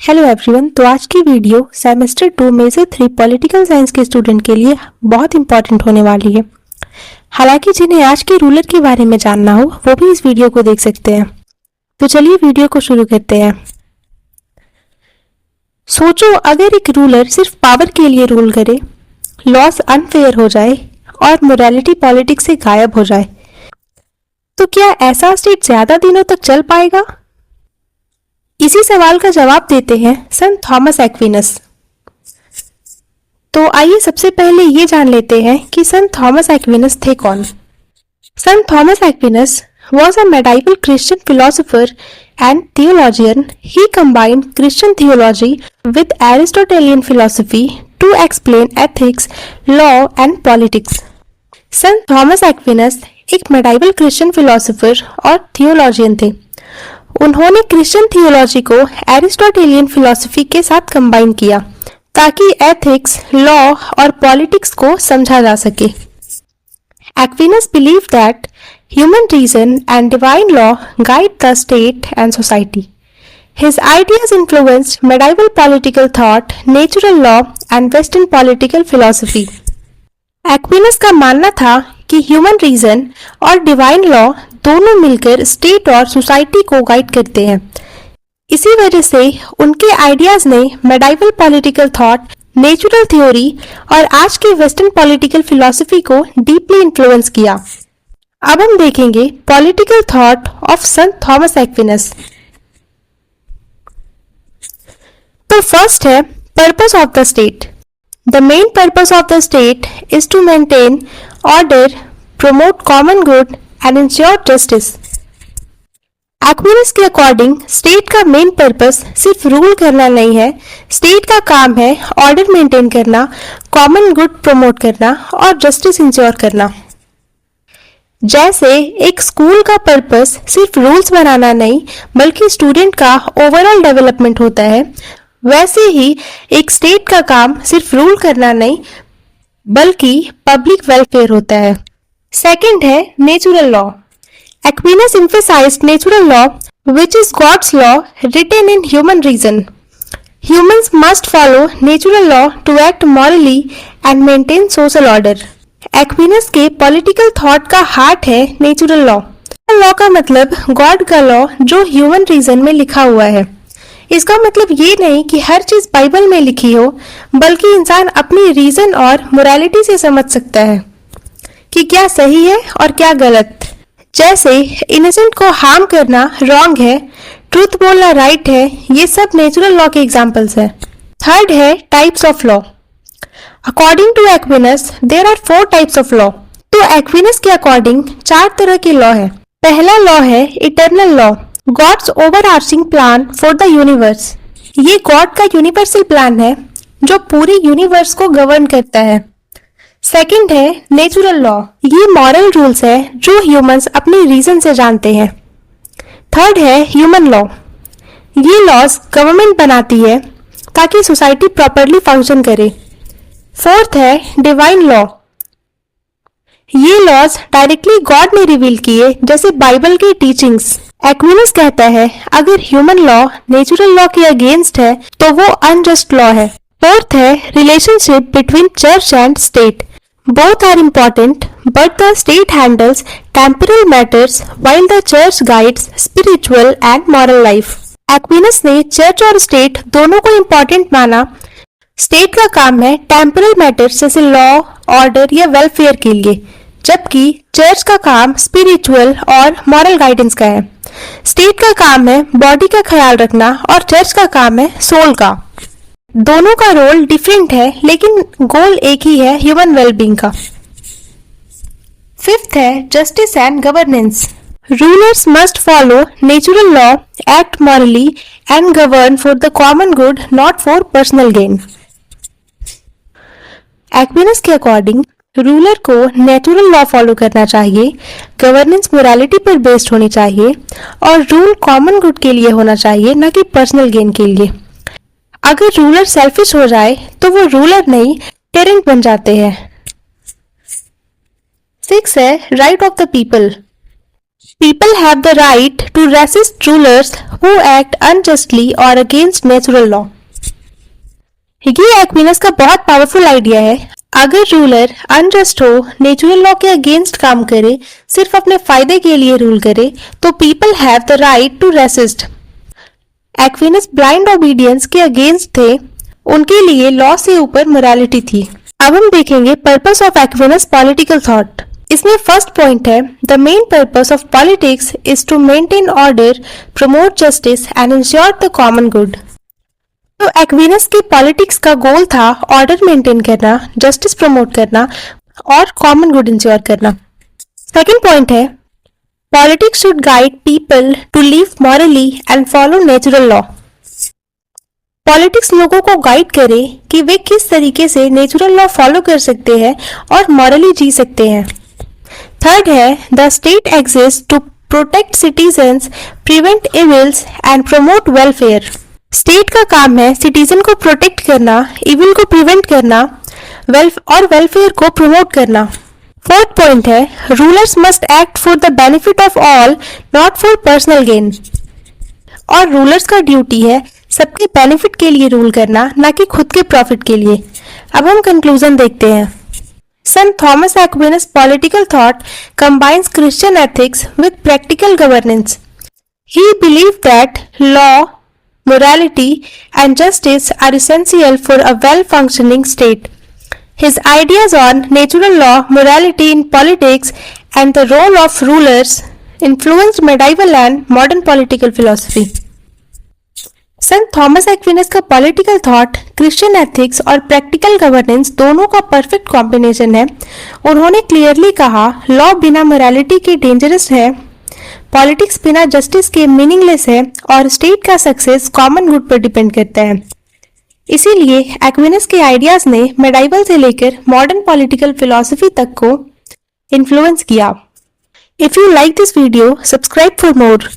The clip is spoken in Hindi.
Hello everyone. तो आज की video semester 2 major 3 political science के स्टूडेंट के लिए बहुत इंपॉर्टेंट होने वाली है। हालांकि जिन्हें आज के रूलर के बारे में जानना हो वो भी इस वीडियो को देख सकते हैं। तो चलिए वीडियो को शुरू करते हैं। सोचो अगर एक रूलर सिर्फ पावर के लिए रूल करे, लॉस अनफेयर हो जाए और मोरालिटी पॉलिटिक्स से गायब हो जाए, तो क्या ऐसा स्टेट ज्यादा दिनों तक चल पाएगा? इसी सवाल का जवाब देते हैं संत थॉमस एक्विनस। तो आइए सबसे पहले ये जान लेते हैं कि संत थॉमस एक्विनस थे कौन। संत Thomas एक्विनस was a medieval Christian philosopher and theologian. He combined Christian theology with Aristotelian philosophy to explain ethics, law and politics. Sant Thomas एक्विनस एक मेडाइवल क्रिश्चियन फिलोसोफर और थियोलॉजियन थे। उन्होंने क्रिश्चियन थियोलॉजी को एरिस्टोटेलियन फिलॉसफी के साथ कंबाइन किया ताकि एथिक्स, लॉ और पॉलिटिक्स को समझा जा सके। Aquinas believe that human reason and divine law guide the state and society. His ideas influenced medieval political thought, natural law and Western political philosophy. एक्विनस का मानना था कि ह्यूमन रीजन और डिवाइन लॉ दोनों मिलकर स्टेट और सोसाइटी को गाइड करते हैं। इसी वजह से उनके आइडियाज ने medieval political thought, natural theory और आज के वेस्टर्न पॉलिटिकल फिलॉसफी को डीपली इन्फ्लुएंस किया। अब हम देखेंगे political thought of Sant Thomas एक्विनस। तो फर्स्ट है purpose of the state. The main purpose of the state is to maintain order, promote common good and ensure justice. एक्विनस के अकॉर्डिंग स्टेट का मेन पर्पस सिर्फ रूल करना नहीं है। स्टेट का काम है ऑर्डर मेंटेन करना, कॉमन गुड प्रमोट करना और जस्टिस इंश्योर करना। जैसे एक स्कूल का पर्पस सिर्फ रूल्स बनाना नहीं बल्कि स्टूडेंट का ओवरऑल डेवलपमेंट होता है, वैसे ही एक स्टेट का काम सिर्फ रूल करना नहीं बल्कि पब्लिक वेलफेयर होता है। सेकंड है natural law. Aquinas emphasized natural law which is God's law written in human reason. Humans must follow natural law to act morally and maintain social order. एक्विनस के पॉलिटिकल थॉट का हार्ट है नेचुरल लॉ। लॉ का मतलब गॉड का लॉ जो ह्यूमन रीजन में लिखा हुआ है। इसका मतलब ये नहीं कि हर चीज बाइबल में लिखी हो, बल्कि इंसान अपनी रीजन और मोरालिटी से समझ सकता है कि क्या सही है और क्या गलत। जैसे इनोसेंट को हार्म करना रॉन्ग है, ट्रूथ बोलना राइट है। ये सब नेचुरल लॉ के एग्जांपल्स हैं। थर्ड है types of law. According to Aquinas there are 4 types of law. तो एक्विनस के अकॉर्डिंग 4 तरह के लॉ है। पहला लॉ है eternal law, God's overarching plan for the universe. ये गॉड का यूनिवर्सल प्लान है जो पूरी यूनिवर्स को गवर्न करता है। सेकंड है नेचुरल लॉ। ये मॉरल रूल्स है जो ह्यूमंस अपनी रीजन से जानते हैं। थर्ड है ह्यूमन लॉ। ये लॉज गवर्नमेंट बनाती है ताकि सोसाइटी प्रॉपरली फंक्शन करे। फोर्थ है डिवाइन लॉ। ये लॉज डायरेक्टली गॉड ने रिवील किए, जैसे बाइबल की टीचिंग्स। एक्विनस कहता है अगर ह्यूमन लॉ नेचुरल लॉ के अगेंस्ट है तो वो अनजस्ट लॉ है। फोर्थ है relationship between church and state. Both are important but the state handles temporal matters while the church guides spiritual and moral life. एक्विनस ने चर्च और स्टेट दोनों को इम्पोर्टेंट माना। स्टेट का काम है टेम्पोरल मैटर्स जैसे लॉ, ऑर्डर या वेलफेयर के लिए, जबकि चर्च का काम स्पिरिचुअल और मॉरल गाइडेंस का है। स्टेट का काम है बॉडी का ख्याल रखना और चर्च का काम है सोल का। दोनों का रोल डिफरेंट है लेकिन गोल एक ही है, ह्यूमन वेलबींग का। फिफ्थ है justice and governance. Rulers must follow natural law, act morally and govern for the common good, not for personal gain. Aquinas के अकॉर्डिंग रूलर को नेचुरल लॉ फॉलो करना चाहिए, गवर्नेंस मोरालिटी पर बेस्ड होनी चाहिए और रूल कॉमन गुड के लिए होना चाहिए, न कि पर्सनल गेन के लिए। अगर रूलर सेल्फिश हो जाए तो वो रूलर नहीं टेरेंट बन जाते हैं। 6 है right of the people. People have the right to resist rulers who act unjustly or against natural law. ये एक्विनस का बहुत पावरफुल आइडिया है। अगर रूलर अनजस्ट हो, नेचुरल लॉ के अगेंस्ट काम करे, सिर्फ अपने फायदे के लिए रूल करे, तो people have the right to resist. Aquinas blind obedience के अगेंस्ट थे, उनके लिए लॉ से ऊपर मोरालिटी थी। अब हम देखेंगे purpose of Aquinas political thought. इसमें फर्स्ट पॉइंट है, the main purpose of politics is to maintain order, promote justice and ensure the common good. तो एक्विनस के पॉलिटिक्स का गोल था ऑर्डर मेंटेन करना, जस्टिस प्रमोट करना और कॉमन गुड इंश्योर करना। सेकंड पॉइंट है, politics should guide people to live morally and follow natural law. Politics लोगों को गाइड करे कि वे किस तरीके से नेचुरल लॉ फॉलो कर सकते हैं और मॉरली जी सकते हैं। थर्ड है, the state exist to protect citizens, prevent evils and promote welfare. State का काम है सिटीजन को प्रोटेक्ट करना, इविल को प्रिवेंट करना और वेलफेयर को प्रमोट करना। फोर्थ पॉइंट है, rulers must act for the benefit of all, not for personal gain. और रूलर्स का ड्यूटी है सबके बेनिफिट के लिए रूल करना, ना कि खुद के प्रॉफिट के लिए। अब हम कंक्लूजन देखते हैं। St. Thomas Aquinas' political thought combines Christian ethics with practical governance. He believed that law, morality, and justice are essential for a well-functioning state. His ideas on natural law, morality in politics, and the role of rulers influenced medieval and modern political philosophy. Sant Thomas एक्विनस का पॉलिटिकल थॉट क्रिश्चियन एथिक्स और प्रैक्टिकल गवर्नेंस दोनों का परफेक्ट कॉम्बिनेशन है। उन्होंने क्लियरली कहा, लॉ बिना मोरालिटी के डेंजरस है, पॉलिटिक्स बिना जस्टिस के मीनिंगलेस है और स्टेट का सक्सेस कॉमन गुड पर डिपेंड करता है। इसीलिए एक्विनस के आइडियाज ने मेडाइवल से लेकर मॉडर्न पॉलिटिकल फिलॉसफी तक को इन्फ्लुएंस किया। If you like this video, subscribe for more.